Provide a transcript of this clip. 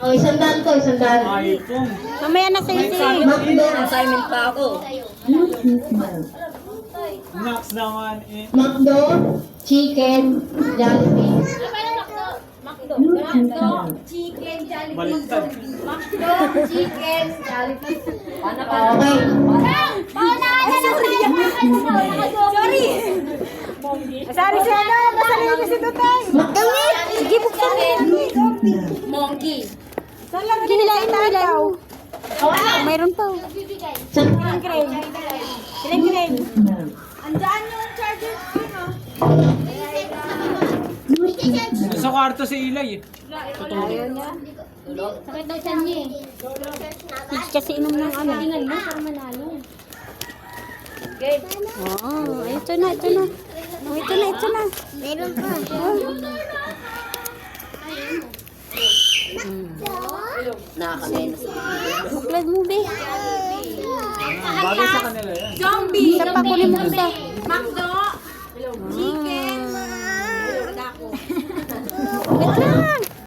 O, 100 to, 100. iPhone. Mamaya na sa'yo si. McDo. Assignment pa ako. Max naman eh. McDo. Chicken. Jollibee. Chicken, Jollibee. Baliktad. Macdo, chicken, Jollibee. Okay. Sorry. Sorry si ano. Masali niyo si Tutay. McDonald's. Sige, buksan mo yan. Monkey. Saan lang hinilain mo ilaw? Mayroon pa. Sa- Grade. Ilang grade? Andaan yung charger. Sa kwarto si Ilay eh. Ayaw niya. Sakit daw siya niya eh. Hindi kasi inom ng ano. Tingnan mo para manalo. Oo. Ito na, ito na. Oh, ito na, ito na. Meron pa. Nakakamiss. Buklad mo, be. Bagay sa kanila yan. Zombie. Isa pa kunin mo isa. McDo.